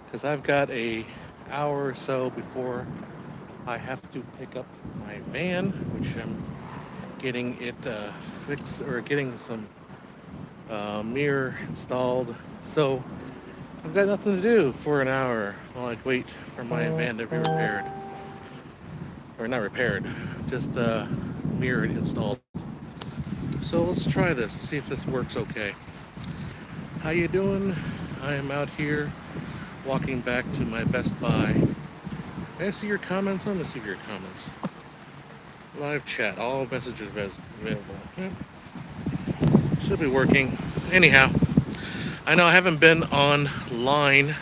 because I've got a hour or so before I have to pick up my van, which I'm getting it fixed or getting some mirror installed. So I've got nothing to do for an hour while I wait for my van to be repaired, or not repaired, just mirrored installed. So let's try this and see if this works okay. How you doing? I am out here walking back to my Best Buy. May I see your comments? Let me see your comments. Live chat, all messages available. Yep. Should be working. Anyhow, I know I haven't been online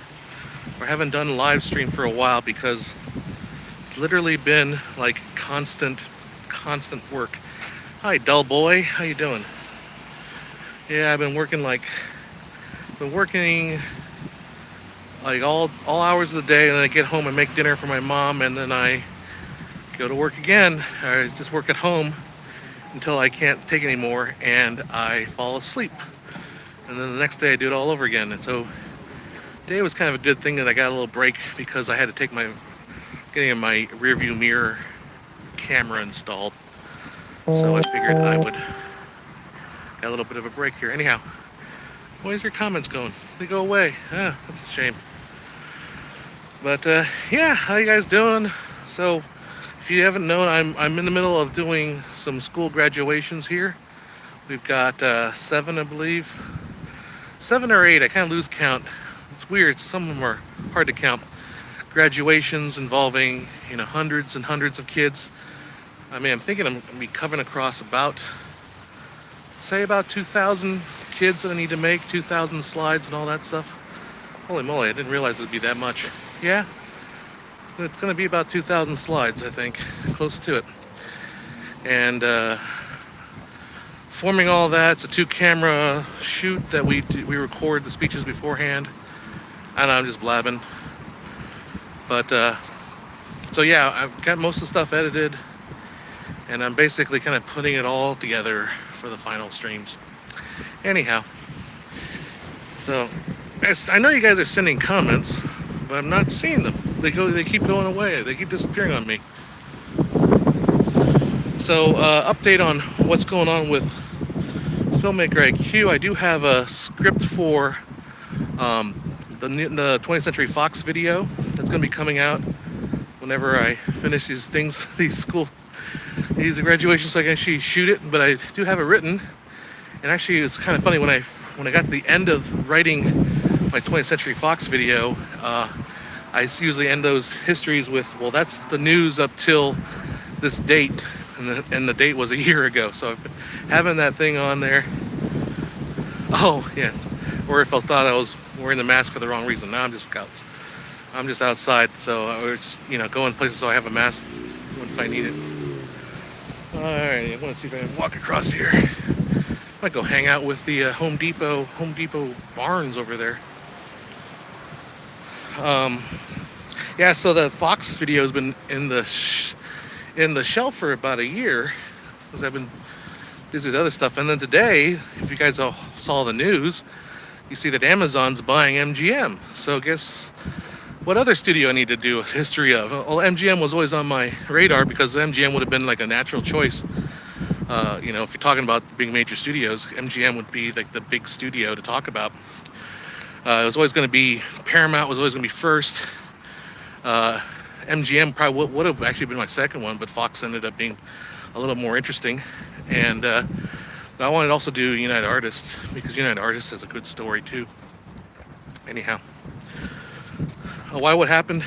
or haven't done a live stream for a while because it's literally been like constant work. Hi, dull boy. How you doing? Yeah, I've been working like all hours of the day, and then I get home and make dinner for my mom, and then I go to work again. I just work at home until I can't take anymore, and I fall asleep. And then the next day I do it all over again. And so today was kind of a good thing that I got a little break because I had to take getting my rear view mirror camera installed. So I figured I would get a little bit of a break here. Anyhow, where's your comments going? They go away. Ah, that's a shame. But yeah, how you guys doing? So if you haven't known, I'm in the middle of doing some school graduations here. We've got 7, I believe, 7 or 8. I kind of lose count. It's weird. Some of them are hard to count. Graduations involving hundreds and hundreds of kids. I mean, I'm thinking I'm gonna be covering across about 2,000 kids that I need to make, 2,000 slides and all that stuff. Holy moly! I didn't realize it'd be that much. Yeah, it's gonna be about 2,000 slides, I think, close to it. And forming all that, it's a 2-camera shoot that we record the speeches beforehand. I don't know, I'm just blabbing. But so yeah, I've got most of the stuff edited, and I'm basically kind of putting it all together for the final streams. Anyhow, so I know you guys are sending comments, but I'm not seeing them. They keep going away. They keep disappearing on me. So update on what's going on with Filmmaker IQ. I do have a script for the 20th Century Fox video that's going to be coming out whenever I finish these things, these graduations, so I can actually shoot it. But I do have it written, and actually it was kind of funny when I got to the end of writing my 20th Century Fox video. I usually end those histories with, well, that's the news up till this date, and the date was a year ago. So I've been having that thing on there. Oh yes, or if I thought I was wearing the mask for the wrong reason. Now I'm just outside, so I just going places so I have a mask if I need it. All right, I want to see if I can walk across here. I might go hang out with the Home Depot barns over there. Yeah, so the Fox video has been in the shelf for about a year because I've been busy with other stuff. And then today, if you guys all saw the news, you see that Amazon's buying MGM. So guess what other studio I need to do a history of? Well, MGM was always on my radar because MGM would have been like a natural choice. If you're talking about big major studios, MGM would be like the big studio to talk about. It was always going to be Paramount was always going to be first. MGM probably would have actually been my second one, but Fox ended up being a little more interesting. And I wanted to also do United Artists because United Artists has a good story too. Anyhow, why what happened?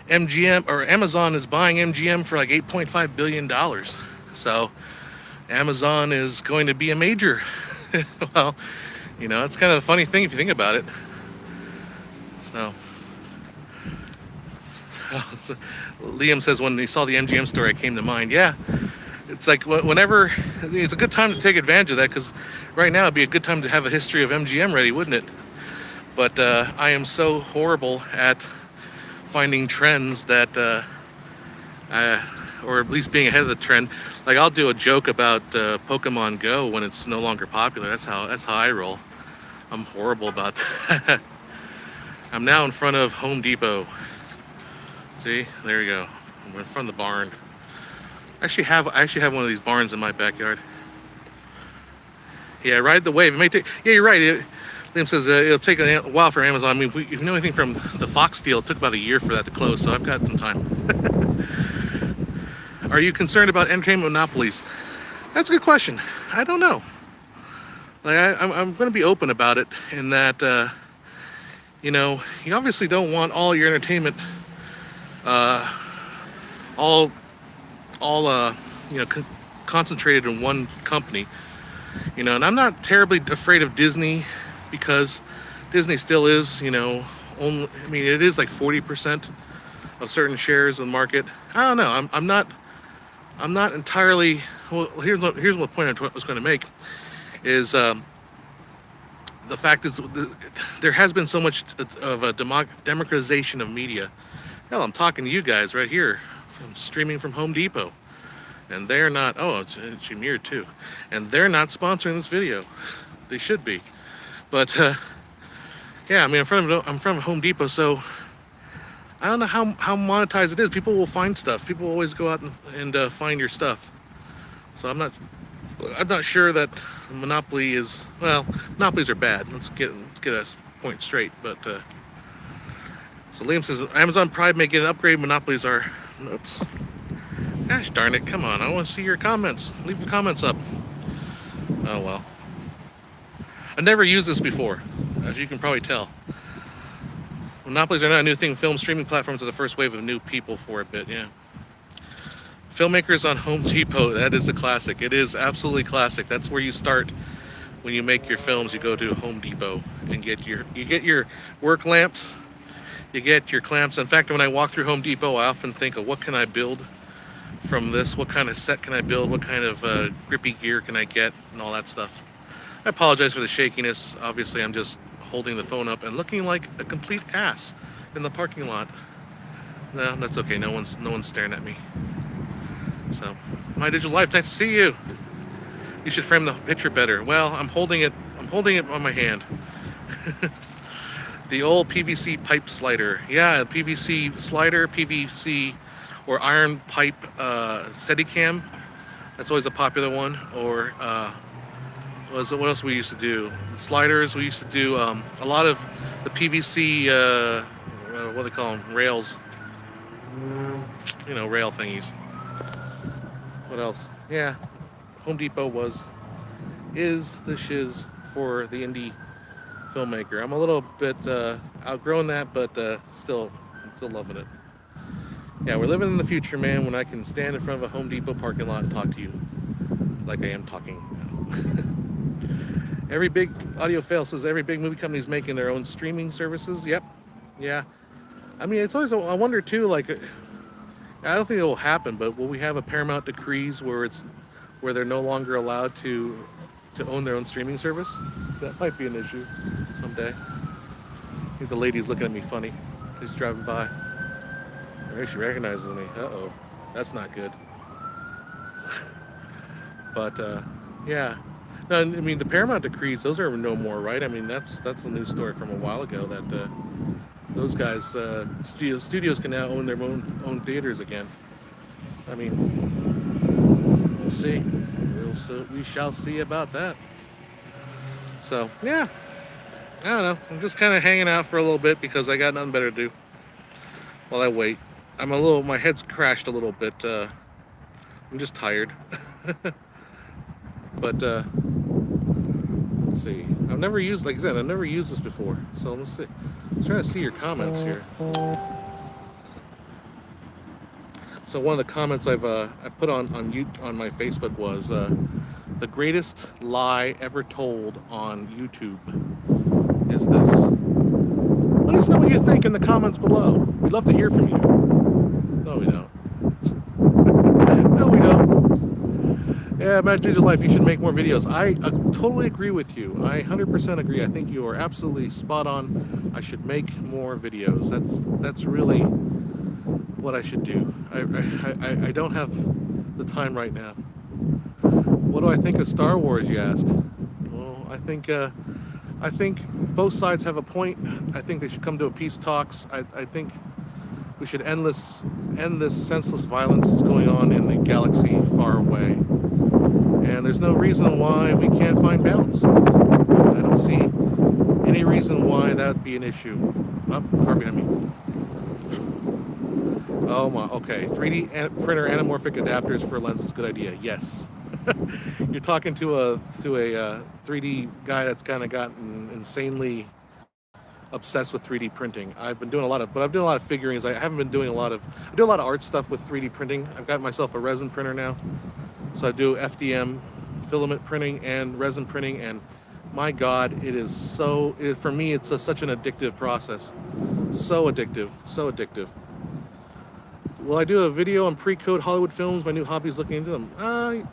MGM or Amazon is buying MGM for like $8.5 billion. So Amazon is going to be a major. Well, it's kind of a funny thing if you think about it. So Liam says when he saw the MGM story, it came to mind. Yeah, it's like whenever it's a good time to take advantage of that because right now it'd be a good time to have a history of MGM ready, wouldn't it? But I am so horrible at finding trends that, or at least being ahead of the trend. Like I'll do a joke about Pokemon Go when it's no longer popular. That's how I roll. I'm horrible about that. I'm now in front of Home Depot. See, there you go. I'm in front of the barn. I actually have one of these barns in my backyard. Yeah, ride the wave. It may take. Yeah, you're right. Liam says it'll take a while for Amazon. I mean, if you know anything from the Fox deal, it took about a year for that to close, so I've got some time. Are you concerned about entertainment monopolies? That's a good question. I don't know. Like, I'm going to be open about it in that, you obviously don't want all your entertainment, all, all, concentrated in one company. And I'm not terribly afraid of Disney because Disney still is, only. I mean, it is like 40% of certain shares of the market. I don't know. I'm not entirely. Well, here's what point I was going to make is the fact is there has been so much of a democratization of media. Hell, I'm talking to you guys right here from streaming from Home Depot, and they're not. Oh, it's Jameer too, and they're not sponsoring this video. They should be, but yeah, I mean, I'm from Home Depot, so I don't know how monetized it is. People will find stuff. People always go out and find your stuff. So I'm not sure that monopoly is, well. Monopolies are bad. Let's get a point straight. But so Liam says Amazon Prime may get an upgrade. Monopolies are. Oops. Gosh darn it! Come on, I want to see your comments. Leave the comments up. Oh well. I never used this before, as you can probably tell. Monopolies are not a new thing. Film streaming platforms are the first wave of new people for a bit. Yeah. Filmmakers on Home Depot. That is a classic. It is absolutely classic. That's where you start when you make your films. You go to Home Depot and get your work lamps. You get your clamps. In fact, when I walk through Home Depot, I often think of what can I build from this? What kind of set can I build? What kind of grippy gear can I get? And all that stuff. I apologize for the shakiness. Obviously, I'm just holding the phone up and looking like a complete ass in the parking lot. No, that's okay. No one's staring at me. So, my digital life. Nice to see you. You should frame the picture better. Well, I'm holding it on my hand. The old PVC pipe slider. Yeah, PVC slider, PVC or iron pipe Steadicam. That's always a popular one. Or what else we used to do? The sliders. We used to do a lot of the PVC. What do they call them? Rails. Rail thingies. What else? Yeah, Home Depot is the shiz for the indie filmmaker. I'm a little bit outgrown that, but I'm still loving it. Yeah, we're living in the future, man, when I can stand in front of a Home Depot parking lot and talk to you like I am talking now. Every big audio fail says every big movie company is making their own streaming services. Yep. Yeah. I mean, it's always, I wonder too, like, I don't think it will happen, but will we have a Paramount decrees where they're no longer allowed to own their own streaming service? That might be an issue someday. I think the lady's looking at me funny. She's driving by. Maybe she recognizes me. Uh-oh. That's not good. But yeah. No, I mean, the Paramount decrees, those are no more, right? I mean, that's a news story from a while ago that those guys, studios can now own their own theaters again. I mean, we'll see. We shall see about that. So, yeah. I don't know. I'm just kind of hanging out for a little bit because I got nothing better to do while I wait. My head's crashed a little bit. I'm just tired. But, let's see. Like I said, I've never used this before. So let's see. I'm trying to see your comments here. So one of the comments I put on my Facebook was the greatest lie ever told on YouTube is this. Let us know what you think in the comments below. We'd love to hear from you. No, we don't. No, we don't. Yeah, Matt Digital Life, you should make more videos. I totally agree with you. I 100% agree. I think you are absolutely spot on. I should make more videos. That's really what I should do. I don't have the time right now. What do I think of Star Wars, you ask? Well, I think both sides have a point. I think they should come to a peace talks. I think we should end this senseless violence that's going on in the galaxy far away. And there's no reason why we can't find balance. I don't see any reason why that would be an issue. Oh, car behind me. Oh my, okay. 3D printer anamorphic adapters for lenses, good idea. Yes. You're talking to a 3D guy that's kind of gotten insanely obsessed with 3D printing. I've been doing a lot of, but I'm doing a lot of figurines. I haven't been doing I do a lot of art stuff with 3D printing. I've got myself a resin printer now. So I do FDM, filament printing and resin printing, and my God, for me, it's such an addictive process. So addictive, so addictive. Will I do a video on pre-code Hollywood films? My new hobby is looking into them. I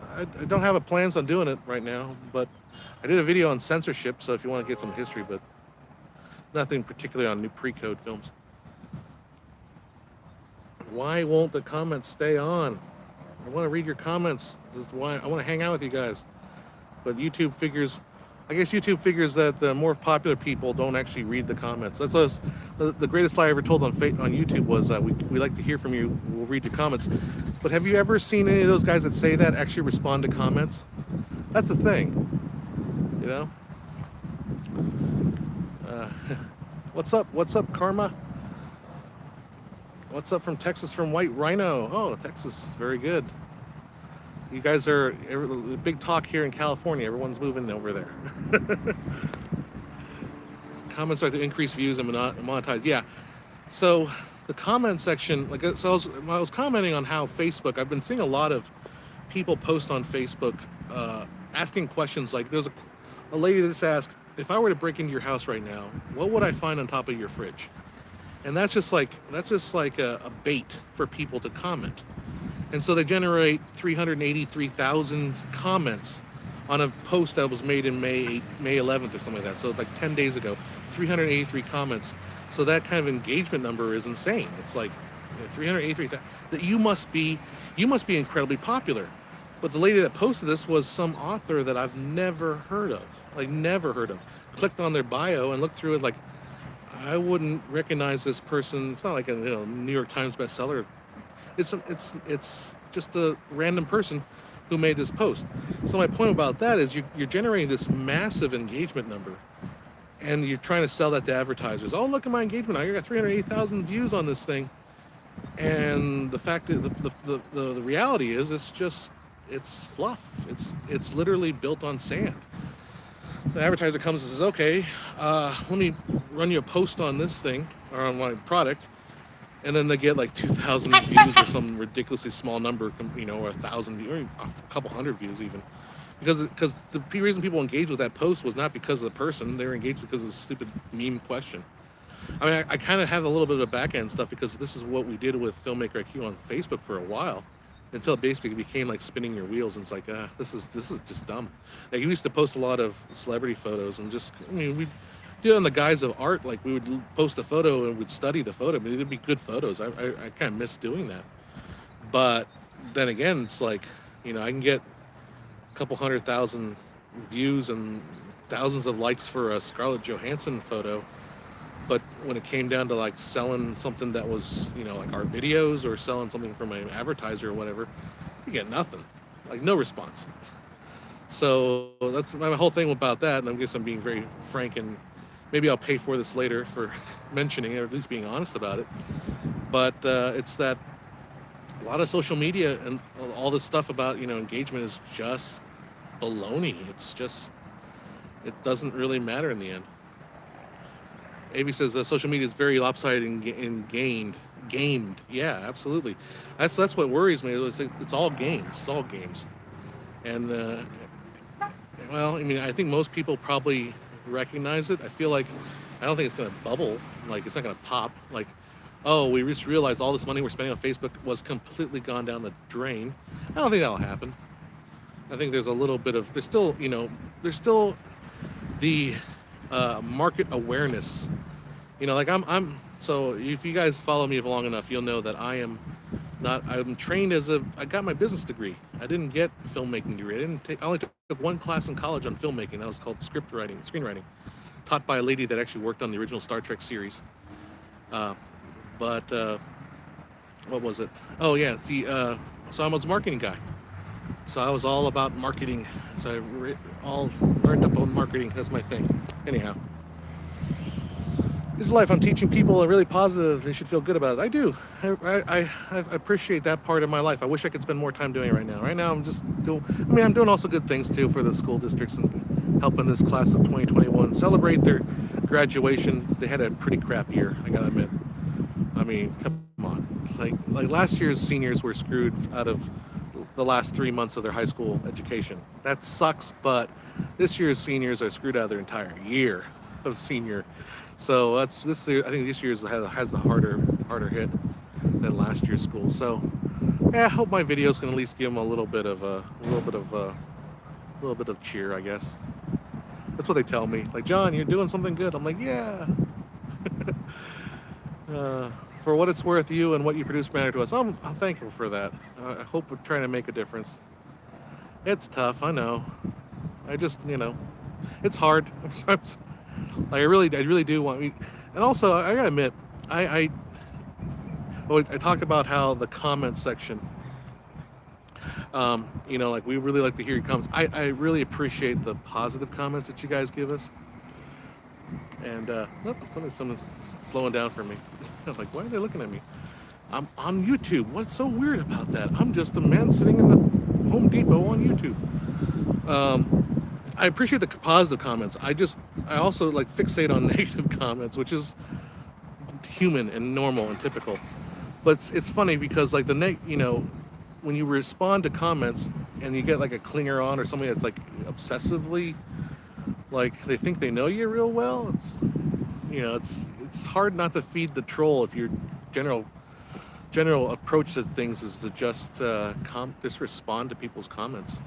don't have plans on doing it right now, but I did a video on censorship, so if you want to get some history, but nothing particularly on new pre-code films. Why won't the comments stay on? I want to read your comments. This is why I want to hang out with you guys. But YouTube figures that the more popular people don't actually read the comments. That's the greatest lie I ever told on YouTube was we like to hear from you. We'll read your comments. But have you ever seen any of those guys that say that actually respond to comments? That's a thing, you know. What's up? What's up, Karma? What's up from Texas from White Rhino? Oh, Texas, very good. You guys are big talk here in California. Everyone's moving over there. Comments are to increase views and monetize. Yeah. So the comment section, I was commenting on how Facebook. I've been seeing a lot of people post on Facebook asking questions. Like there's a lady that's asked, if I were to break into your house right now, what would I find on top of your fridge? And that's just like a bait for people to comment. And so they generate 383,000 comments on a post that was made in May 11th or something like that. So it's like 10 days ago, 383 comments. So that kind of engagement number is insane. It's like 383,000. That you must be incredibly popular. But the lady that posted this was some author that I've never heard of. Clicked on their bio and looked through it like, I wouldn't recognize this person. It's not like a New York Times bestseller. It's just a random person who made this post. So my point about that is you're generating this massive engagement number, and you're trying to sell that to advertisers. Oh, look at my engagement! I got 308,000 views on this thing, and the fact that the reality is it's fluff. It's literally built on sand. So the advertiser comes and says, okay, let me run you a post on this thing or on my product. And then they get like 2,000 views or some ridiculously small number, or 1,000 or a couple hundred views even. Because the reason people engaged with that post was not because of the person. They were engaged because of the stupid meme question. I mean, I kind of have a little bit of the back end stuff because this is what we did with Filmmaker IQ on Facebook for a while. Until it basically became like spinning your wheels, and it's like, this is just dumb. Like we used to post a lot of celebrity photos, and we did it on the guise of art. Like we would post a photo and we'd study the photo. I mean, it'd be good photos. I kind of miss doing that. But then again, it's like, I can get a couple 100,000 views and thousands of likes for a Scarlett Johansson photo. But when it came down to like selling something that was, like our videos or selling something from an advertiser or whatever, you get nothing, like no response. So that's my whole thing about that. And I guess I'm being very frank, and maybe I'll pay for this later for mentioning it, or at least being honest about it. But it's that a lot of social media and all this stuff about, engagement is just baloney. It doesn't really matter in the end. Avi says social media is very lopsided and gamed. Yeah, absolutely. That's what worries me. It's all games. It's all games. And I think most people probably recognize it. I don't think it's going to bubble. Like it's not going to pop. Like, oh, we just realized all this money we're spending on Facebook was completely gone down the drain. I don't think that'll happen. I think there's a little bit of there's still the market awareness. I'm so if you guys follow me for long enough, you'll know that I'm trained I got my business degree. I didn't get a filmmaking degree. I only took one class in college on filmmaking. That was called screenwriting. taught by a lady that actually worked on the original Star Trek series. Uh, but what was it? Oh yeah, see, so I was a marketing guy. So I was all about marketing. So all learned up on marketing. That's my thing. Anyhow, this is life. I'm teaching people a really positive. They should feel good about it. I do. I appreciate that part of my life. I wish I could spend more time doing it right now. Right now, I'm just doing. I mean, I'm doing also good things too for the school districts and helping this class of 2021 celebrate their graduation. They had a pretty crap year. I gotta admit. I mean, come on. It's like last year's seniors were screwed out of the last 3 months of their high school education. That sucks, but this year's seniors are screwed out of their entire year of senior. So that's this year. I think this year's has the harder hit than last year's school. So yeah, I hope my videos can at least give them a little bit of cheer. I guess that's what they tell me. Like, John, you're doing something good. I'm like, yeah. Uh, for what it's worth, you and what you produce matter to us. I'm thankful for that. I hope we're trying to make a difference. It's tough, I know. I just, it's hard. Sometimes, like I really do want. And also, I gotta admit, I talked about how the comment section. Like we really like to hear your comments. I really appreciate the positive comments that you guys give us. And someone's slowing down for me. I'm like, why are they looking at me? I'm on YouTube. What's so weird about that? I'm just a man sitting in the Home Depot on YouTube. I appreciate the positive comments. I also like fixate on negative comments, which is human and normal and typical. But it's funny because like when you respond to comments and you get like a clinger on or somebody that's like obsessively like they think they know you real well, it's hard not to feed the troll if your general approach to things is to just respond to people's comments.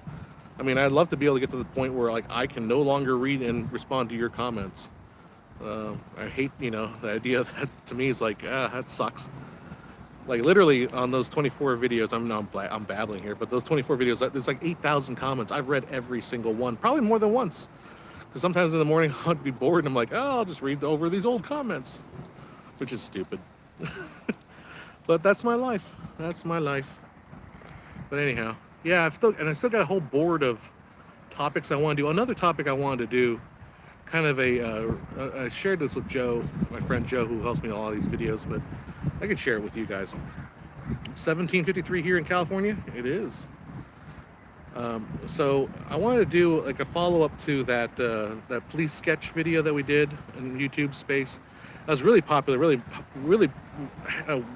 I mean, I'd love to be able to get to the point where like I can no longer read and respond to your comments. I hate the idea that to me is like that sucks. Like literally on those 24 videos, I'm babbling here, but those 24 videos, there's like 8,000 comments. I've read every single one, probably more than once. Because sometimes in the morning I'd be bored and I'm like, oh, I'll just read over these old comments, which is stupid. But that's my life. That's my life. But anyhow, yeah, I still got a whole board of topics I want to do. Another topic I wanted to do, kind of I shared this with Joe, my friend Joe, who helps me with all these videos, but I can share it with you guys. 1753 here in California, it is. So I wanted to do like a follow-up to that police sketch video that we did in YouTube space. That was really popular, really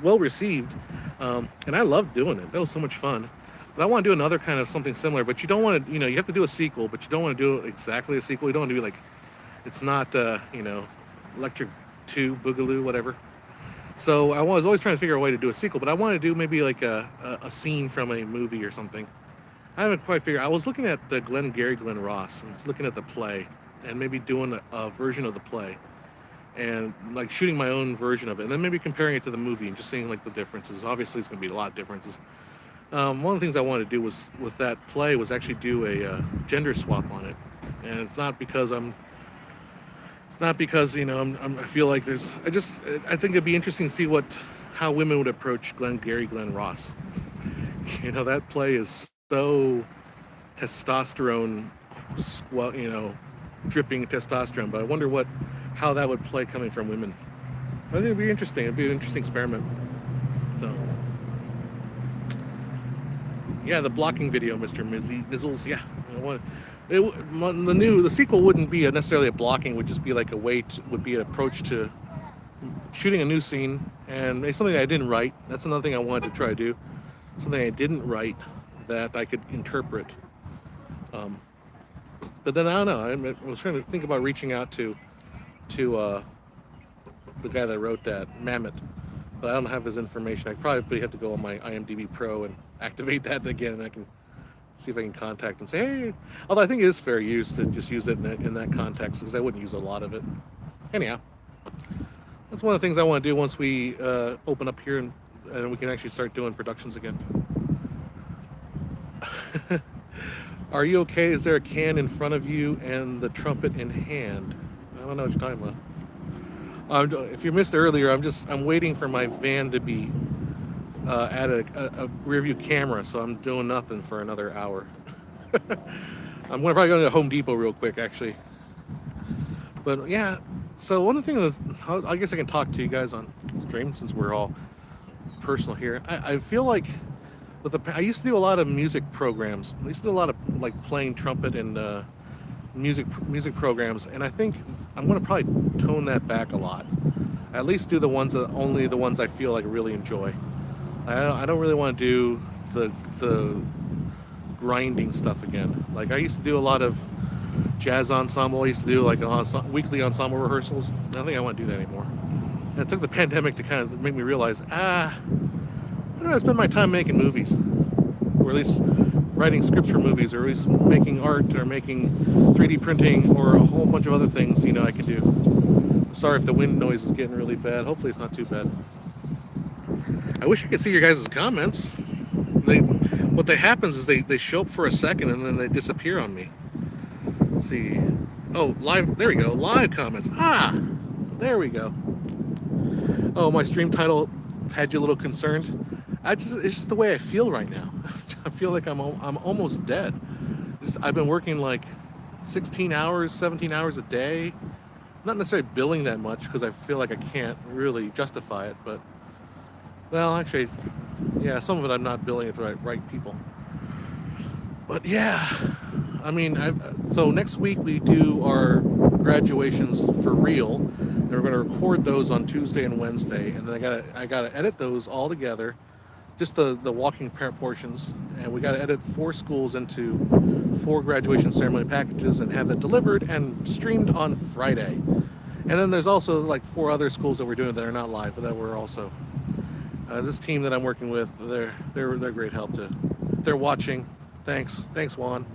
well received, and I loved doing it. That was so much fun. But I want to do another kind of something similar. But you don't want to, you have to do a sequel, but you don't want to do exactly a sequel. You don't want to do like, it's not, Electric 2, Boogaloo, whatever. So I was always trying to figure out a way to do a sequel, but I want to do maybe like a scene from a movie or something. I haven't quite figured. I was looking at the Glenn Ross and looking at the play, and maybe doing a version of the play, and like shooting my own version of it, and then maybe comparing it to the movie and just seeing like the differences. Obviously, it's going to be a lot of differences. One of the things I wanted to do was with that play was actually do a gender swap on it, and it's not because I feel like there's. I think it'd be interesting to see how women would approach Glenn Ross. That play is so testosterone, dripping testosterone. But I wonder how that would play coming from women. I think it'd be interesting. It'd be an interesting experiment. So, yeah, the blocking video, Mr. Mizzles. Yeah, the sequel wouldn't be necessarily a blocking. Would just be like would be an approach to shooting a new scene, and it's something I didn't write. That's another thing I wanted to try to do. Something I didn't write that I could interpret. But then I don't know. I was trying to think about reaching out to the guy that wrote that, Mammoth, but I don't have his information. I probably have to go on my IMDb Pro and activate that again, and I can see if I can contact him. Say, hey. Although I think it is fair use to just use it in that context, because I wouldn't use a lot of it. Anyhow, that's one of the things I want to do once we open up here and we can actually start doing productions again. Are you okay? Is there a can in front of you and the trumpet in hand? don't know what you're talking about. If you missed earlier, I'm waiting for my van to be at a rear view camera, so I'm doing nothing for another hour. I'm gonna probably go to Home Depot real quick, actually. But yeah, so one of the things is, I guess I can talk to you guys on stream since we're all personal here. I feel like I used to do a lot of music programs. I used to do a lot of like playing trumpet and music programs, and I think I'm gonna probably tone that back a lot. At least do only the ones I feel like really enjoy. I don't really want to do the grinding stuff again. Like I used to do a lot of jazz ensemble. I used to do like weekly ensemble rehearsals. I don't think I want to do that anymore. And it took the pandemic to kind of make me realize, I don't know, I spend my time making movies, or at least writing scripts for movies, or at least making art, or making 3D printing, or a whole bunch of other things, I could do. Sorry if the wind noise is getting really bad. Hopefully it's not too bad. I wish you could see your guys' comments. What happens is they show up for a second and then they disappear on me. Let's see. Oh, live. There we go. Live comments. There we go. Oh, my stream title had you a little concerned. It's just the way I feel right now. I feel like I'm almost dead. I've been working like 16 hours, 17 hours a day. Not necessarily billing that much because I feel like I can't really justify it. But, well, actually, yeah, some of it I'm not billing it to the right people. But yeah, I mean, so next week we do our graduations for real, and we're going to record those on Tuesday and Wednesday, and then I gotta edit those all together, just the walking portions, and we got to edit 4 schools into 4 graduation ceremony packages and have that delivered and streamed on Friday. And then there's also like 4 other schools that we're doing that are not live, but that we're also this team that I'm working with. They're great help to. They're watching. Thanks, Juan.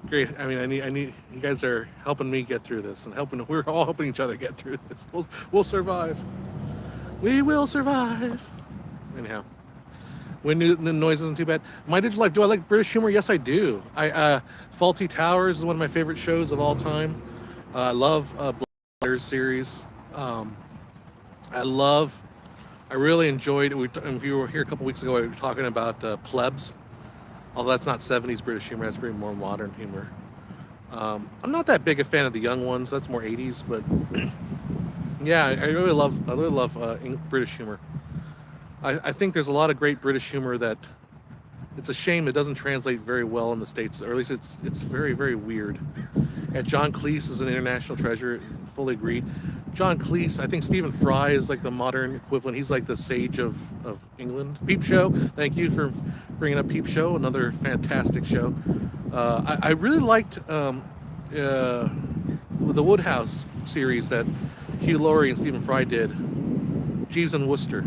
Great. I mean, I need you guys are helping me get through this, and we're all helping each other get through this. We'll survive. We will survive. Anyhow, when the noise isn't too bad. My digital life. Do I like British humor? Yes, I do. Faulty Towers is one of my favorite shows of all time. I love Black series. I really enjoyed it. If you were here a couple weeks ago, we were talking about Plebs. Although that's not 70s British humor, that's pretty more modern humor. I'm not that big a fan of the young ones. That's more 80s, but yeah, I really love British humor. I think there's a lot of great British humor that it's a shame it doesn't translate very well in the States, or at least it's very, very weird. And John Cleese is an international treasure, fully agree. John Cleese, I think Stephen Fry is like the modern equivalent. He's like the sage of England. Peep Show, thank you for bringing up Peep Show, another fantastic show. I really liked the Woodhouse series that Hugh Laurie and Stephen Fry did, Jeeves and Wooster.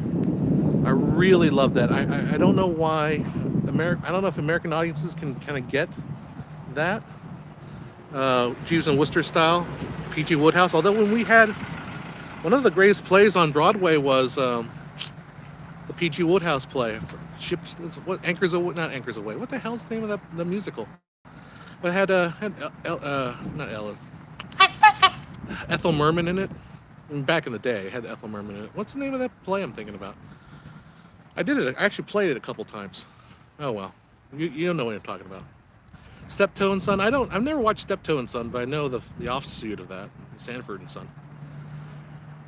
I really love that. I don't know why I don't know if American audiences can kind of get that Jeeves and Wooster style, P.G. Woodhouse. Although when we had one of the greatest plays on Broadway was the P.G. Woodhouse play, Ships. What Anchors Away? Not Anchors Away. What the hell's the name of the musical? But it had not Ellen, Ethel Merman in it. Back in the day, it had Ethel Merman in it. What's the name of that play I'm thinking about? I actually played it a couple times. Oh well, you don't know what I'm talking about. Steptoe and Son. I've never watched Steptoe and Son, but I know the offsuit of that, Sanford and Son.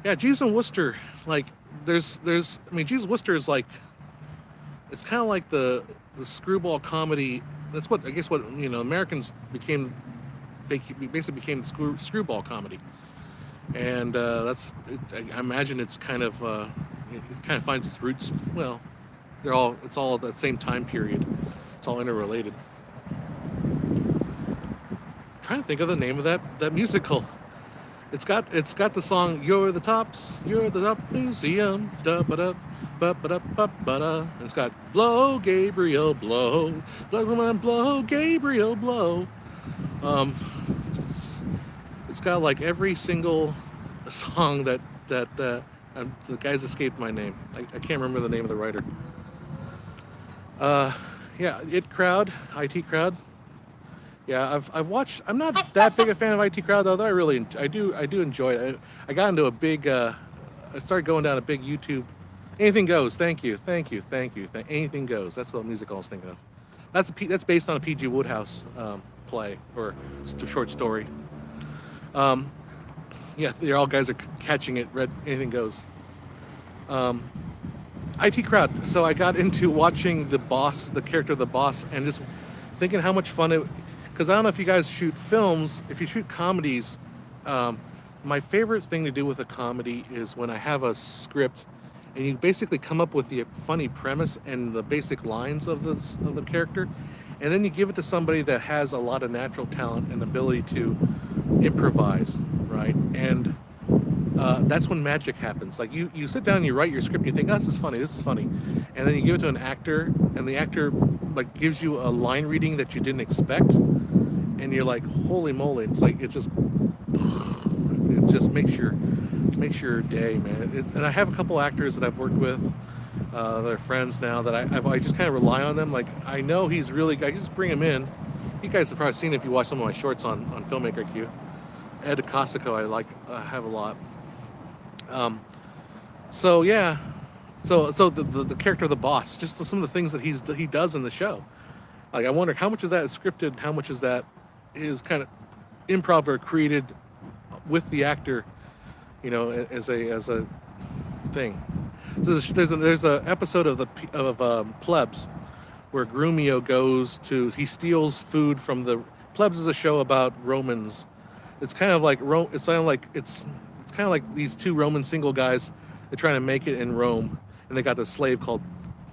Yeah, Jeeves and Wooster. Like Jeeves and Wooster is like, it's kind of like the screwball comedy. That's what Americans basically became screwball comedy, and I imagine it's kind of it kind of finds its roots. Well, it's all the same time period. It's all interrelated. I'm trying to think of the name of that musical. It's got the song "You're the Tops, You're the Top Museum." Da ba da ba ba da ba ba da. It's got "Blow Gabriel Blow, blow Gabriel Blow." It's got like every single song that the guys escaped my name. I can't remember the name of the writer. Yeah, IT crowd. Yeah, I've watched. I'm not that big a fan of IT Crowd though. Though I do enjoy it. I got into a big. I started going down a big YouTube. Anything goes. Thank you, thank you, thank you. Anything goes. That's what music I was thinking of. That's based on a PG Woodhouse play or short story. Um, yeah, they're all guys are catching it. Read Anything Goes. Um, IT Crowd. So I got into watching the boss, the character of the boss, and just thinking how much fun it. Because I don't know if you guys shoot films. If you shoot comedies, um, my favorite thing to do with a comedy is when I have a script, and you basically come up with the funny premise and the basic lines of the character, and then you give it to somebody that has a lot of natural talent and ability to improvise, right? And that's when magic happens. Like you sit down and you write your script, and you think, oh, this is funny, and then you give it to an actor, and the actor like gives you a line reading that you didn't expect, and you're like, holy moly! It just makes your day, man. And I have a couple actors that I've worked with. They're friends now that I just kind of rely on them. Like I know he's really. I just bring him in. You guys have probably seen it if you watch some of my shorts on Filmmaker Q. Ed Acosico, I have a lot. Um, so yeah, so the character of the boss, just some of the things that he does in the show. Like I wonder how much of that is scripted, how much is that is kind of improv or created with the actor, as a thing. So there's a episode of Plebs where Grumio he steals food from the Plebs is a show about Romans. It's kind of like it's kind of like these two Roman single guys. They're trying to make it in Rome, and they got this slave called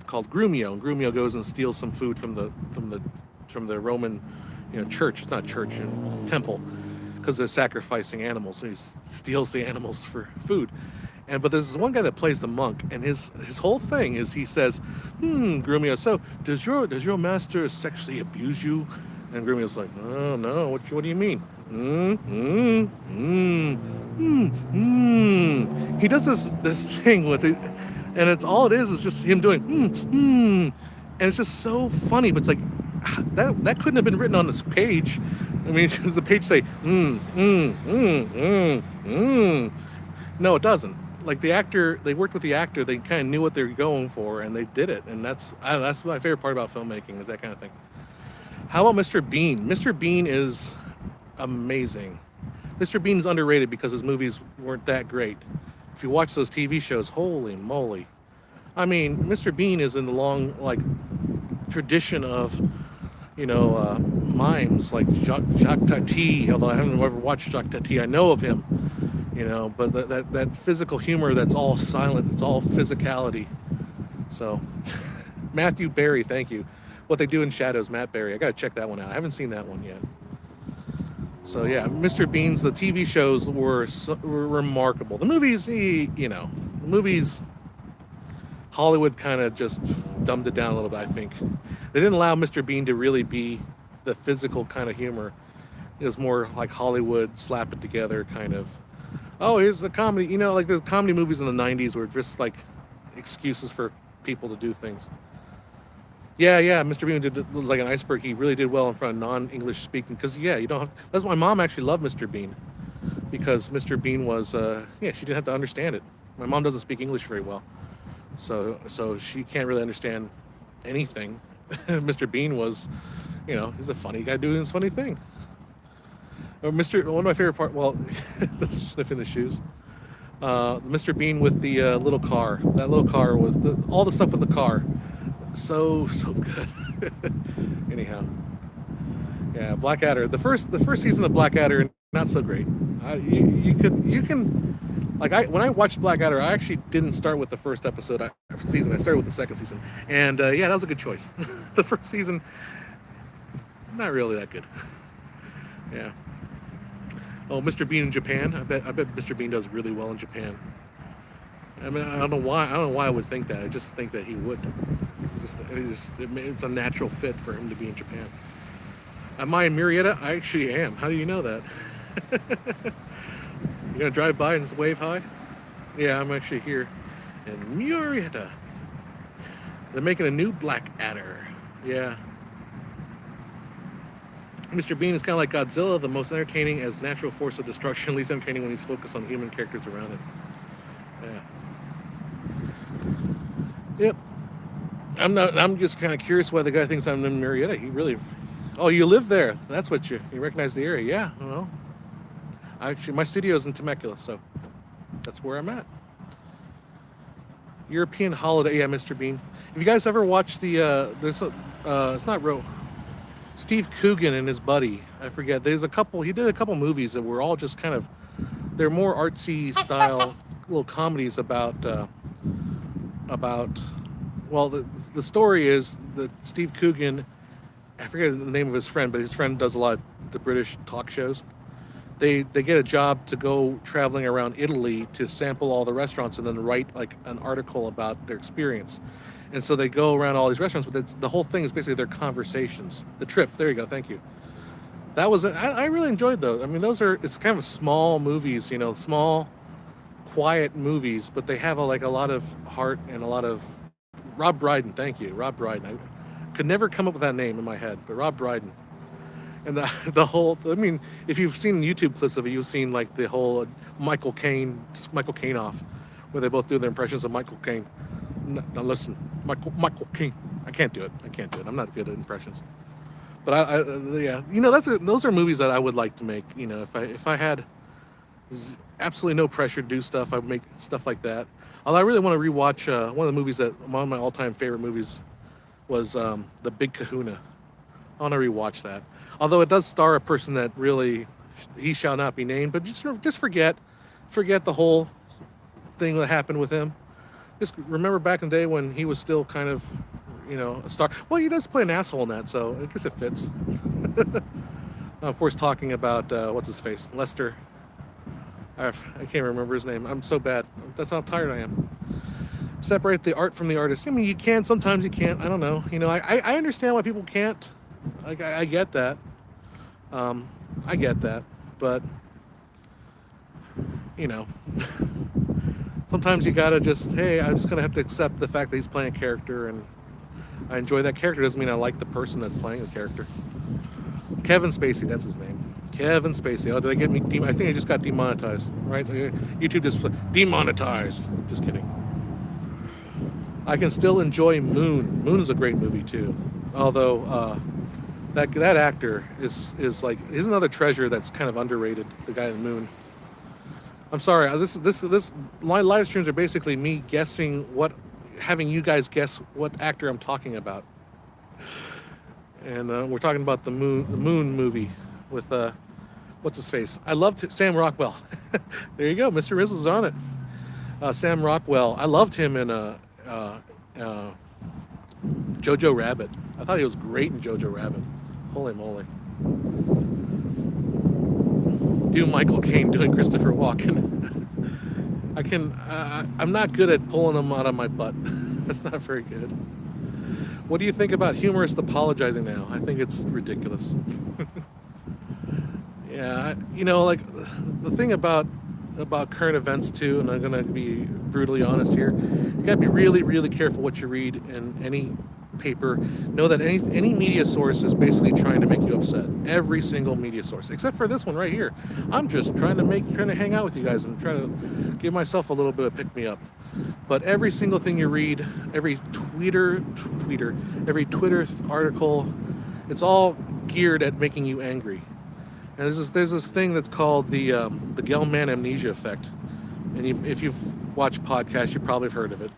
Grumio, and Grumio goes and steals some food from the Roman, church. It's not church, temple, because they're sacrificing animals. So he steals the animals for food. But there's this one guy that plays the monk, and his whole thing is he says, Grumio, so does your master sexually abuse you? And Grumio's like, oh no, what do you mean? He does this thing with it, and it's just him doing and it's just so funny. But it's like that couldn't have been written on this page. I mean, does the page say No, it doesn't. Like the actor, they worked with the actor. They kind of knew what they were going for, and they did it. And that's my favorite part about filmmaking is that kind of thing. How about Mr. Bean? Mr. Bean is amazing. Mr. Bean's underrated because his movies weren't that great. If you watch those TV shows, holy moly! I mean, Mr. Bean is in the long tradition of mimes like Jacques Tati. Although I haven't ever watched Jacques Tati, I know of him. But that physical humor that's all silent, it's all physicality. So, Matthew Barry, thank you. What They Do in Shadows, Matt Berry. I gotta check that one out. I haven't seen that one yet. So yeah, Mr. Bean's, the TV shows were remarkable. The movies, Hollywood kind of just dumbed it down a little bit. I think they didn't allow Mr. Bean to really be the physical kind of humor. It was more like Hollywood slap it together kind of. Oh, here's the comedy. Like the comedy movies in the '90s were just like excuses for people to do things. Yeah, Mr. Bean did like an iceberg. He really did well in front of non-English speaking because you don't have. That's why my mom actually loved Mr. Bean because Mr. Bean was she didn't have to understand it. My mom doesn't speak English very well, so she can't really understand anything. Mr. Bean was, he's a funny guy doing his funny thing. Or one of my favorite part. Well, sniffing the shoes. Mr. Bean with the little car. That little car was all the stuff with the car. So good. Anyhow, yeah, Blackadder. The first season of Blackadder, not so great. You can when I watched Blackadder, I actually didn't start with the first season. I started with the second season, and that was a good choice. The first season, not really that good. Yeah. Oh, Mr. Bean in Japan. I bet Mr. Bean does really well in Japan. I mean, I don't know why I would think that. I just think that he would. It's a natural fit for him to be in Japan. Am I in Murrieta? I actually am. How do you know that? You gonna drive by and just wave hi? Yeah, I'm actually here in Murrieta. They're making a new Blackadder. Yeah. Mr. Bean is kind of like Godzilla, the most entertaining as natural force of destruction, least entertaining when he's focused on human characters around him. Yeah. Yep. I'm not. I'm just kind of curious why the guy thinks I'm in Marietta. He really. Oh, you live there? That's what you recognize the area? Yeah. Well, actually, my studio's in Temecula, so that's where I'm at. European holiday, yeah, Mr. Bean. Have you guys ever watched there's a, it's not real. Steve Coogan and his buddy. I forget. There's a couple. He did a couple movies that were all just kind of. They're more artsy style little comedies about. Well, the story is that Steve Coogan. I forget the name of his friend, but his friend does a lot of the British talk shows. They get a job to go traveling around Italy to sample all the restaurants and then write like an article about their experience. And so they go around all these restaurants, but the whole thing is basically their conversations. The trip. There you go. Thank you. That was I really enjoyed those. I mean, it's kind of small movies, small, quiet movies, but they have like a lot of heart and a lot of Rob Brydon. Thank you, Rob Brydon. I could never come up with that name in my head, but Rob Brydon. And the whole, I mean, if you've seen YouTube clips of it, you've seen like the whole Michael Caine off, where they both do their impressions of Michael Caine. Now listen, Michael Caine. I can't do it. I'm not good at impressions. But yeah, those are movies that I would like to make. If I had absolutely no pressure to do stuff, I would make stuff like that. Although I really want to rewatch one of the movies one of my all-time favorite movies was The Big Kahuna. I want to rewatch that. Although it does star a person that really, he shall not be named, but just forget the whole thing that happened with him. Just remember back in the day when he was still kind of, a star. Well, he does play an asshole in that, so I guess it fits. Of course, talking about, what's his face? Lester. I can't remember his name. I'm so bad. That's how tired I am. Separate the art from the artist. I mean, you can, sometimes you can't. I don't know. I understand why people can't. I get that. I get that. But, sometimes you gotta hey, I'm just gonna have to accept the fact that he's playing a character, and I enjoy that character. Doesn't mean I like the person that's playing the character. Kevin Spacey, that's his name. Kevin Spacey. Oh, did I get me? I think I just got demonetized, right? YouTube just demonetized. Just kidding. I can still enjoy Moon. Moon is a great movie too. Although that actor is he's another treasure that's kind of underrated. The guy in Moon. I'm sorry. My live streams are basically me having you guys guess what actor I'm talking about. And we're talking about the Moon movie with what's his face? I loved Sam Rockwell. There you go, Mr. Rizzle's on it. Sam Rockwell. I loved him in Jojo Rabbit. I thought he was great in Jojo Rabbit. Holy moly. Do Michael Caine doing Christopher Walken. I'm not good at pulling them out of my butt. That's not very good. What do you think about humorists apologizing now? I think it's ridiculous. Yeah, like the thing about current events too, and I'm going to be brutally honest here, you got to be really, really careful what you read in any paper. Know that any media source is basically trying to make you upset. Every single media source, except for this one right here. I'm just trying to hang out with you guys and try to give myself a little bit of pick me up. But every single thing you read, every Twitter article, it's all geared at making you angry. And there's this thing that's called the Gell-Mann amnesia effect. And if you've watched podcasts, you probably have heard of it.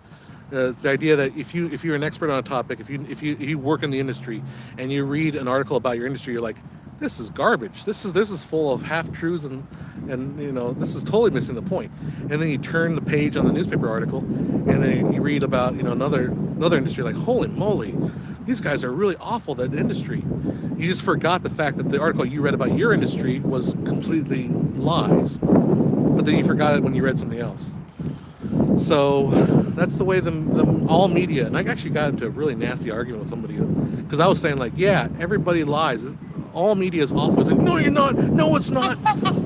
It's the idea that if you're an expert on a topic, if you work in the industry and you read an article about your industry, you're like, this is garbage. This is full of half truths and this is totally missing the point. And then you turn the page on the newspaper article, and then you read about another industry, like, holy moly, these guys are really awful, that industry. You just forgot the fact that the article you read about your industry was completely lies, but then you forgot it when you read something else. So that's the way the all media, and I actually got into a really nasty argument with somebody because I was saying, like, yeah, everybody lies. All media is awful. It's like, no, you're not. No, it's not.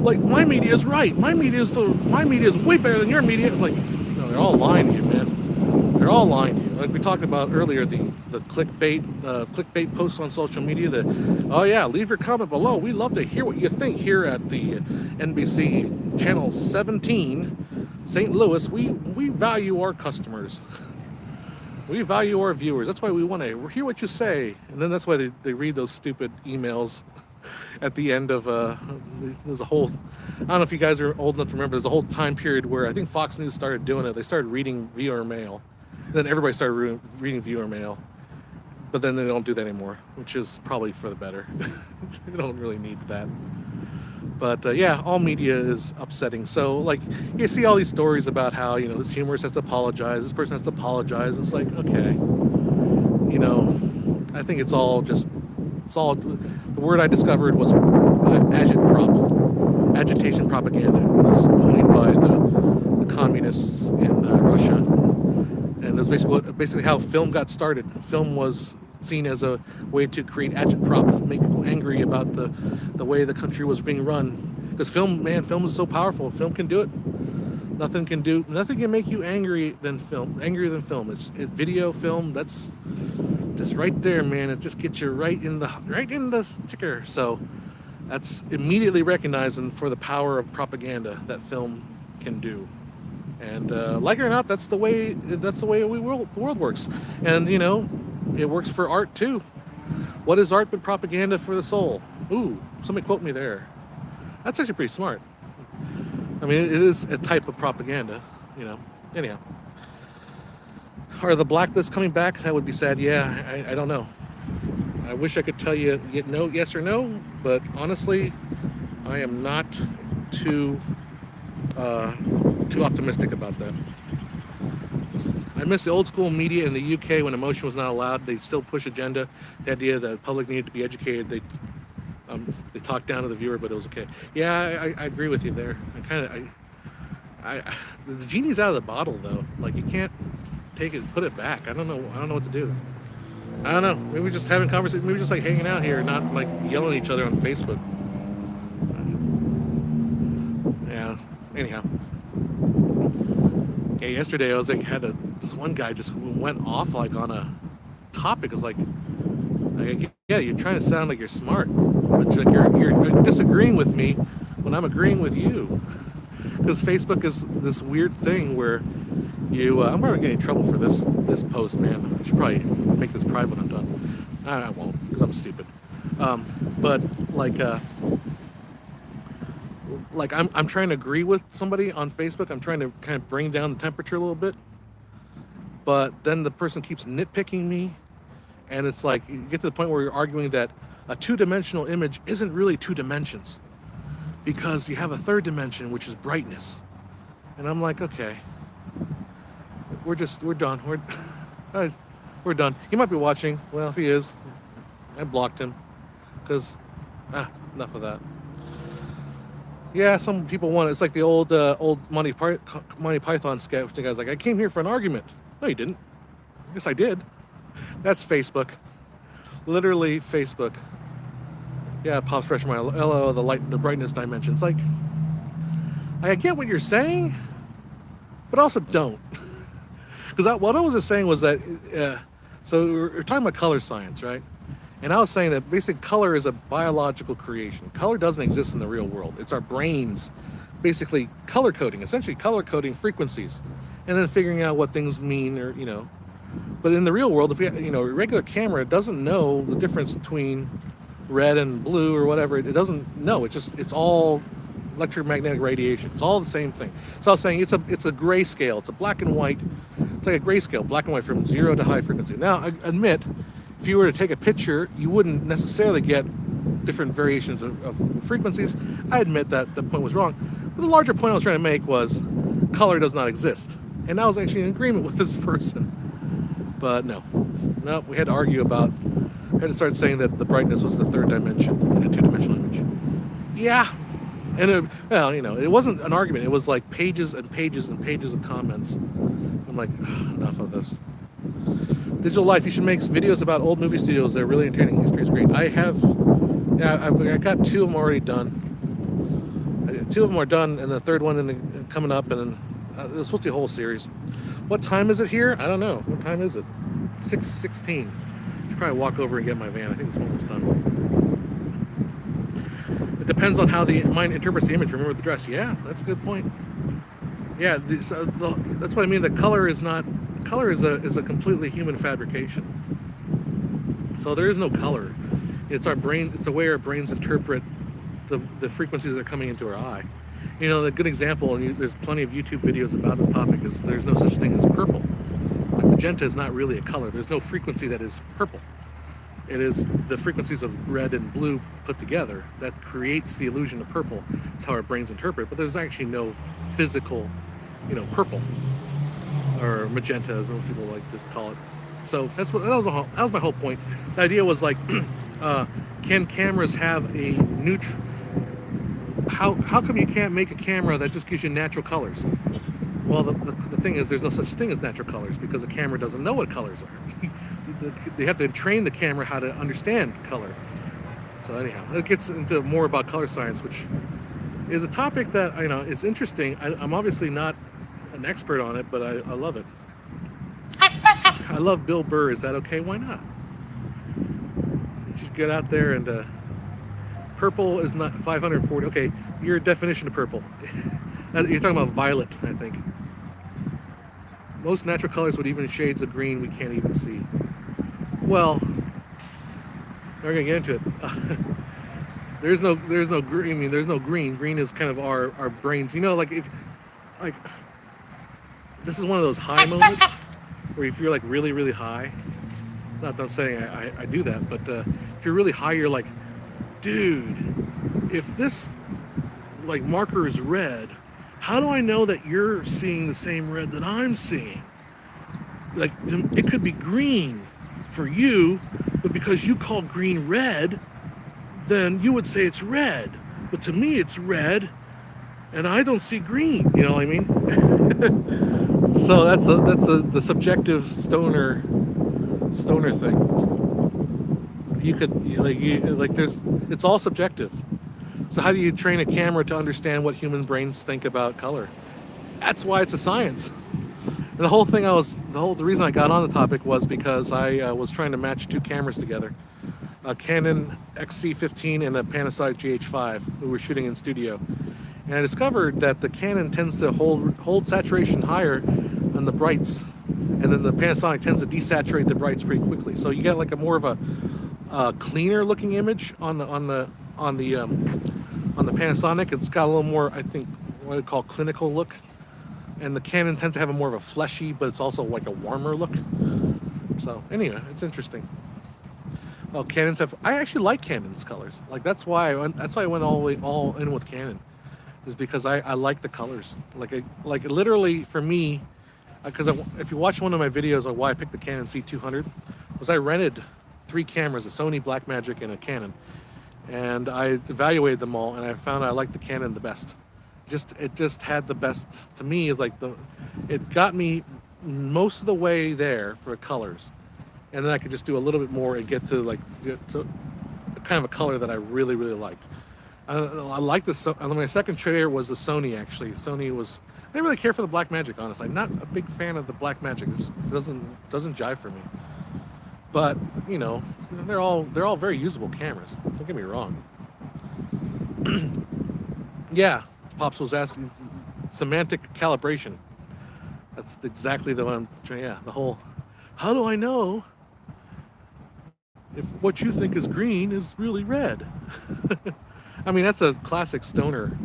Like, my media is right. My media is way better than your media. I'm like, no, they're all lying to you, man. They're all lying to you. like we talked about earlier, the clickbait posts on social media. That, oh yeah, leave your comment below. We love to hear what you think here at the NBC Channel 17, St. Louis. We value our customers. We value our viewers. That's why we want to hear what you say. And then that's why they read those stupid emails at the end of there's a whole, I don't know if you guys are old enough to remember, there's a whole time period where I think Fox News started doing it. They started reading viewer mail. Then everybody started reading viewer mail. But then they don't do that anymore, which is probably for the better. They don't really need that. But yeah, all media is upsetting. So like you see all these stories about how, you know, this humorist has to apologize, this person has to apologize. It's like, okay, you know, I think it's all the word I discovered was agitation propaganda. It was coined by the communists in Russia. And that's basically how film got started. Film was seen as a way to create agitprop, make people angry about the way the country was being run. Because film is so powerful. Film can do it. Nothing can make you angrier than film. It's video, film. That's just right there, man. It just gets you right in the sticker. So that's immediately recognizing for the power of propaganda that film can do. And like it or not, that's the way the world works. And you know, it works for art too. What is art but propaganda for the soul? Ooh, somebody quote me there. That's actually pretty smart. I mean, it is a type of propaganda, you know. Anyhow, are the blacklists coming back? That would be sad. Yeah, I don't know. I wish I could tell you yes or no, but honestly, I am not too optimistic about that. I miss the old school media in the UK when emotion was not allowed. They still push agenda, the idea that the public needed to be educated. They talked down to the viewer, but it was okay. Yeah, I agree with you there. The genie's out of the bottle though. Like you can't take it, put it back. I don't know what to do. I don't know. Maybe we're just having conversations. Maybe just like hanging out here, not like yelling at each other on Facebook. Yeah. Anyhow. Yeah, yesterday I was like, this one guy just went off like on a topic. It's like, yeah, you're trying to sound like you're smart, but like you're disagreeing with me when I'm agreeing with you. Because Facebook is this weird thing where I'm probably getting in trouble for this post, man. I should probably make this private when I'm done. I won't, because I'm stupid. But like I'm trying to agree with somebody on Facebook. I'm trying to kind of bring down the temperature a little bit. But then the person keeps nitpicking me. And it's like, you get to the point where you're arguing that a two-dimensional image isn't really 2 dimensions. Because you have a third dimension, which is brightness. And I'm like, okay. We're done. We're done. He might be watching. Well, if he is, I blocked him. Because, enough of that. Yeah, some people want it. It's like the old Monty Python sketch. The guy's like, I came here for an argument. No, you didn't. Yes, I did. That's Facebook. Literally Facebook. Yeah, it pops fresh in my LO, the brightness dimension. It's like, I get what you're saying, but also don't. Because what I was just saying was that, so we're talking about color science, right? And I was saying that basically color is a biological creation. Color doesn't exist in the real world. It's our brains basically color coding, essentially color coding frequencies, and then figuring out what things mean, or, you know. But in the real world, if a regular camera doesn't know the difference between red and blue or whatever. It doesn't know. It's all electromagnetic radiation. It's all the same thing. So I was saying it's a grayscale. It's a black and white. It's like a grayscale, black and white from 0 to high frequency. Now, I admit, if you were to take a picture, you wouldn't necessarily get different variations of frequencies. I admit that the point was wrong. But the larger point I was trying to make was color does not exist. And I was actually in agreement with this person. But no, we had to argue about, I had to start saying that the brightness was the third dimension in a two-dimensional image. Yeah. And it wasn't an argument. It was like pages and pages and pages of comments. I'm like, enough of this. Digital Life, you should make videos about old movie studios. They're really entertaining. History is great. I got 2 of them already done. 2 of them are done, and the third one coming up, and then it's supposed to be a whole series. What time is it here? I don't know. What time is it? 6:16. Should probably walk over and get my van. I think it's almost done. It depends on how the mind interprets the image. Remember the dress? Yeah, that's a good point. Yeah, that's what I mean. The color is not. Color is a completely human fabrication. So there is no color. It's our brain. It's the way our brains interpret the frequencies that are coming into our eye. You know, a good example, and there's plenty of YouTube videos about this topic, is there's no such thing as purple. Like magenta is not really a color. There's no frequency that is purple. It is the frequencies of red and blue put together that creates the illusion of purple. It's how our brains interpret, but there's actually no physical, purple or magenta, as most people like to call it. So that was my whole point. The idea was like, can cameras have a neutral? How come you can't make a camera that just gives you natural colors? Well, the thing is, there's no such thing as natural colors because the camera doesn't know what colors are. They have to train the camera how to understand color. So anyhow, it gets into more about color science, which is a topic that is interesting. I'm obviously not an expert on it, but I love it. I love Bill Burr. Is that okay? Why not? You should get out there and purple is not 540. Okay, your definition of purple. You're talking about violet, I think. Most natural colors with even shades of green we can't even see. Well, we're gonna get into it. There's no green. I mean, there's no green. Green is kind of our brains. Like this is one of those high moments where if you're like really really high. Not that I'm saying I do that, but if you're really high, you're like, dude, if this like marker is red, how do I know that you're seeing the same red that I'm seeing? Like, it could be green for you, but because you call green red, then you would say it's red. But to me, it's red, and I don't see green. You know what I mean? So that's the subjective stoner thing. You could it's all subjective. So how do you train a camera to understand what human brains think about color? That's why it's a science. And the reason I got on the topic was because I was trying to match two cameras together, a Canon XC15 and a Panasonic GH5. We were shooting in studio, and I discovered that the Canon tends to hold saturation higher than the brights, and then the Panasonic tends to desaturate the brights pretty quickly. So you get like a more of a cleaner looking image on the Panasonic. It's got a little more, I think, what I call clinical look. And the Canon tends to have a more of a fleshy, but it's also like a warmer look. So anyway, it's interesting. Well, I actually like Canon's colors. Like that's why I went all in with Canon, is because I like the colors. Like literally for me, because if you watch one of my videos on why I picked the Canon C200, was I rented 3 cameras, a Sony Blackmagic and a Canon. And I evaluated them all, and I found I liked the Canon the best. It just had the best to me. It got me most of the way there for colors, and then I could just do a little bit more and get to kind of a color that I really really liked. I liked this. My second trigger was the Sony. Actually, Sony was. I didn't really care for the Blackmagic. Honestly, I'm not a big fan of the Blackmagic. It doesn't jive for me. But they're all very usable cameras. Don't get me wrong. Yeah, Pops was asking semantic calibration. That's exactly the one I'm trying. Yeah, the whole. How do I know if what you think is green is really red? I mean, that's a classic stoner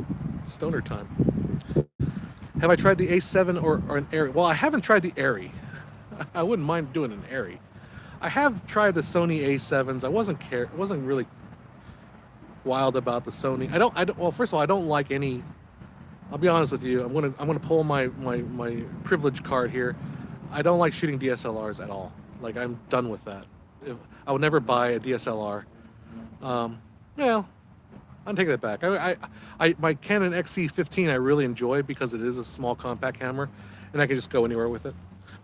time. Have I tried the A7 or an Airy? Well, I haven't tried the Airy. I wouldn't mind doing an Airy. I have tried the Sony A7s. I wasn't really wild about the Sony. Well, first of all, I don't like any. I'll be honest with you. I'm gonna pull my privilege card here. I don't like shooting DSLRs at all. Like I'm done with that. I would never buy a DSLR. Well, I'm taking that back. My Canon XC15 I really enjoy because it is a small compact camera, and I can just go anywhere with it.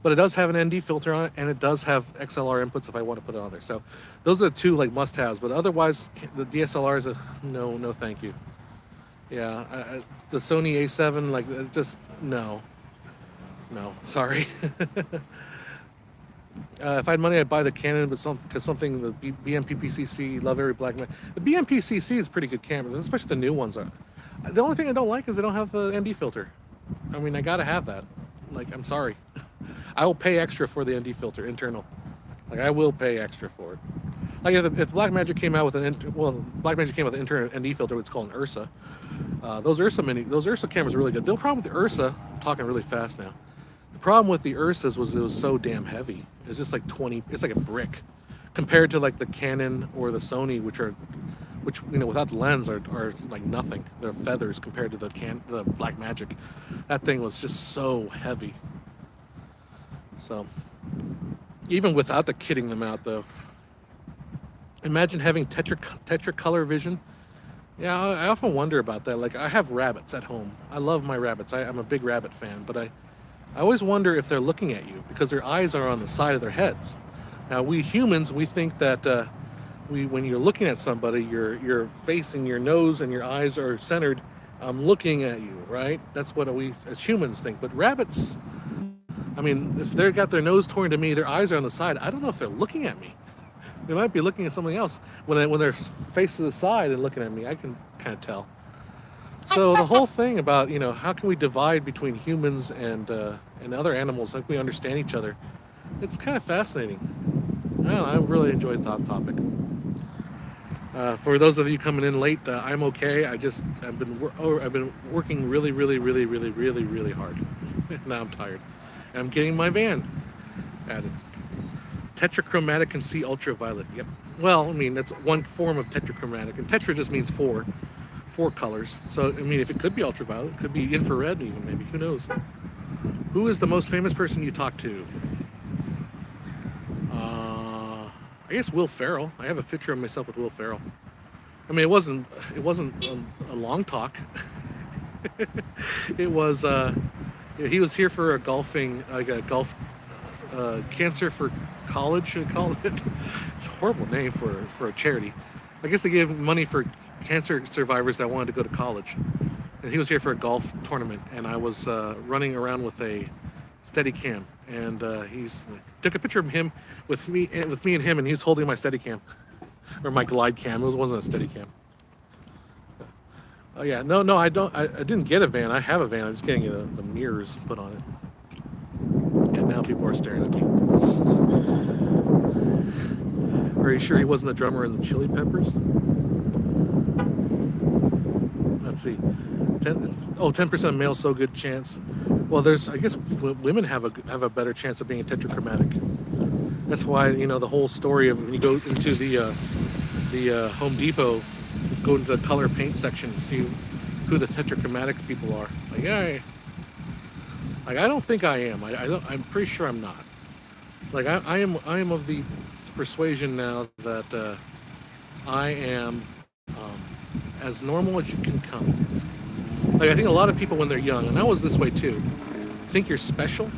But it does have an ND filter on it, and it does have XLR inputs if I want to put it on there. So those are the two like must-haves. But otherwise, the DSLRs, no, thank you. Yeah, the Sony A7, just no. No, sorry. If I had money, I'd buy the Canon, but because something the BMPPCC, love every black man. The BMPCC is pretty good camera, especially the new ones are. The only thing I don't like is they don't have the ND filter. I mean, I gotta have that. Like, I'm sorry, I will pay extra for the ND filter internal. Like, I will pay extra for it. Like if Blackmagic came out with Blackmagic came with an internal ND filter, it's called an Ursa. Those Ursa cameras are really good. The problem with the Ursa, I'm talking really fast now. The problem with the Ursas was it was so damn heavy. It's just like 20. It's like a brick, compared to like the Canon or the Sony, which without the lens are like nothing. They're feathers compared to the Blackmagic. That thing was just so heavy. So even without the kitting them out though, imagine having tetracolor vision. Yeah, I often wonder about that. Like, I have rabbits at home. I love my rabbits. I'm a big rabbit fan, but I always wonder if they're looking at you because their eyes are on the side of their heads. Now, we humans, we think that when you're looking at somebody, your face and your nose and your eyes are centered. I'm looking at you, right? That's what we as humans think. But rabbits, I mean, if they've got their nose toward to me, their eyes are on the side. I don't know if they're looking at me. They might be looking at something else. When they're face to the side and looking at me, I can kind of tell. So the whole thing about how can we divide between humans and other animals? How can we understand each other? It's kind of fascinating. I really enjoyed the topic. For those of you coming in late, I'm okay. I've been working really, really, really, really, really, really hard. Now I'm tired. And I'm getting my van added. Tetrachromatic and see ultraviolet. Yep. Well, I mean, that's one form of tetrachromatic, and tetra just means four colors. So, I mean, if it could be ultraviolet, it could be infrared even, maybe. Who knows? Who is the most famous person you talk to? I guess Will Ferrell. I have a picture of myself with Will Ferrell. I mean, it wasn't a long talk. It was. He was here for a golf cancer for college. They called it. It's a horrible name for a charity. I guess they gave money for cancer survivors that wanted to go to college. And he was here for a golf tournament, and I was running around with a Steadicam, and he's took a picture of him with me and him, and he's holding my Steadicam or my Glide Cam. It wasn't a Steadicam. Oh yeah, no, I don't. I didn't get a van. I have a van. I'm just getting the mirrors put on it. And now people are staring at me. Are you sure he wasn't the drummer in the Chili Peppers? Let's see. 10% male, so good chance. Well, I guess women have a better chance of being a tetrachromatic. That's why the whole story of when you go into the Home Depot, go into the color paint section and see who the tetrachromatic people are. I don't think I am. I'm pretty sure I'm not. Like I am of the persuasion now that I am as normal as you can come. Like, I think a lot of people when they're young, and I was this way too, think you're special.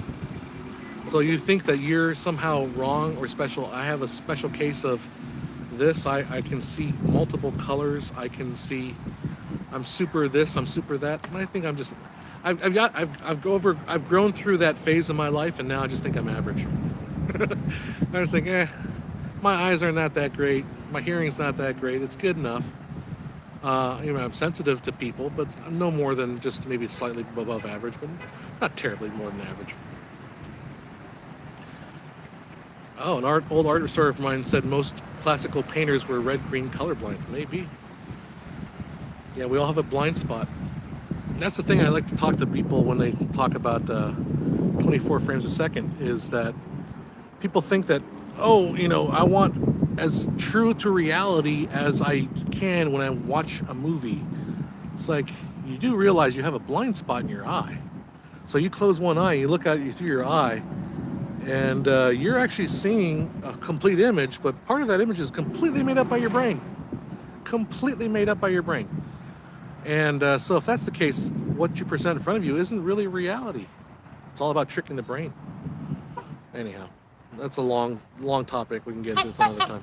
So you think that you're somehow wrong or special. I have a special case of this. I can see multiple colors. I can see I'm super this, I'm super that. And I think I'm just I've grown through that phase of my life, and now I just think I'm average. I just think, my eyes are not that great. My hearing's not that great. It's good enough. I'm sensitive to people, but I'm no more than just maybe slightly above average, but not terribly more than average. Oh, an old art restorer of mine said most classical painters were red-green colorblind. Maybe. Yeah, we all have a blind spot. That's the thing I like to talk to people when they talk about 24 frames a second, is that people think that, I want as true to reality as I can when I watch a movie. It's like, you do realize you have a blind spot in your eye. So you close one eye, you look at you through your eye, and you're actually seeing a complete image, but part of that image is completely made up by your brain. Completely made up by your brain. And so if that's the case, what you present in front of you isn't really reality. It's all about tricking the brain. Anyhow, that's a long topic. We can get into some other time.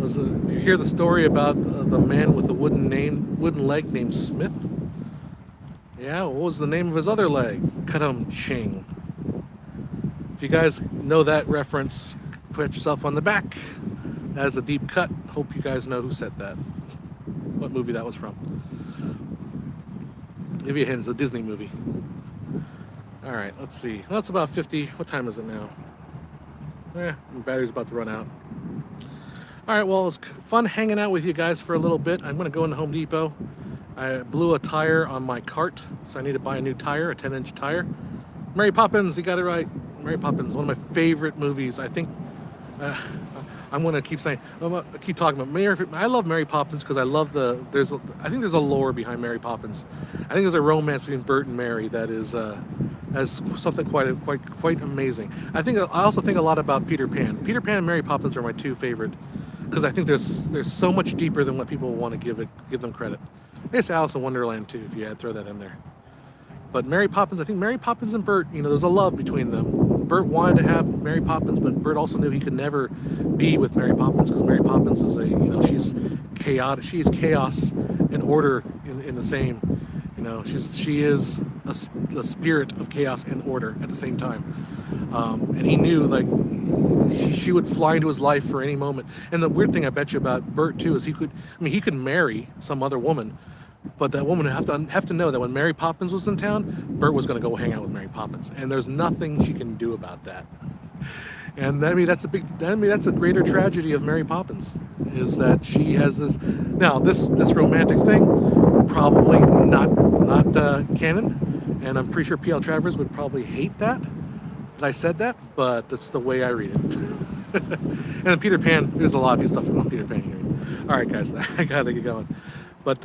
Did you hear the story about the man with the wooden leg named Smith? Yeah, what was the name of his other leg? Ching. If you guys know that reference, put yourself on the back. That is a deep cut. Hope you guys know who said that. What movie that was from. Give you a hint, it's a Disney movie. All right, let's see. Well, it's about 50. What time is it now? My battery's about to run out. All right, well, it's fun hanging out with you guys for a little bit. I'm going to go into Home Depot. I blew a tire on my cart, so I need to buy a new tire, a 10-inch tire. Mary Poppins, you got it right. Mary Poppins, one of my favorite movies. I think I'm going to keep saying, keep talking about Mary. I love Mary Poppins because I love I think there's a lore behind Mary Poppins. I think there's a romance between Bert and Mary that is as something quite amazing. I also think a lot about Peter Pan. Peter Pan and Mary Poppins are my two favorite because I think there's so much deeper than what people want to give them credit. I guess Alice in Wonderland too, if you had throw that in there. But Mary Poppins, I think Mary Poppins and Bert, there's a love between them. Bert wanted to have Mary Poppins, but Bert also knew he could never be with Mary Poppins because Mary Poppins is she's chaotic. She is chaos and order in the same. She is a spirit of chaos and order at the same time. And he knew she would fly into his life for any moment. And the weird thing I bet you about Bert too is he could marry some other woman. But that woman would have to know that when Mary Poppins was in town, Bert was going to go hang out with Mary Poppins, and there's nothing she can do about that. And that's a greater tragedy of Mary Poppins, is that she has this romantic thing, probably not canon, and I'm pretty sure P.L. Travers would probably hate that I said that, but that's the way I read it. And then Peter Pan, there's a lot of stuff about Peter Pan here. All right, guys, I gotta get going. But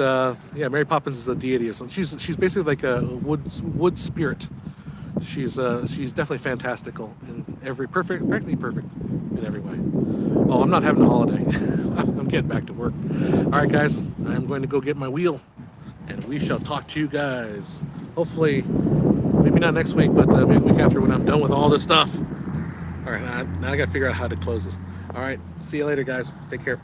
Mary Poppins is a deity or something. She's basically like a wood spirit. She's definitely fantastical in practically perfect in every way. Oh, I'm not having a holiday. I'm getting back to work. All right, guys, I'm going to go get my wheel, and we shall talk to you guys. Hopefully, maybe not next week, but maybe the week after when I'm done with all this stuff. All right, now I got to figure out how to close this. All right, see you later, guys. Take care.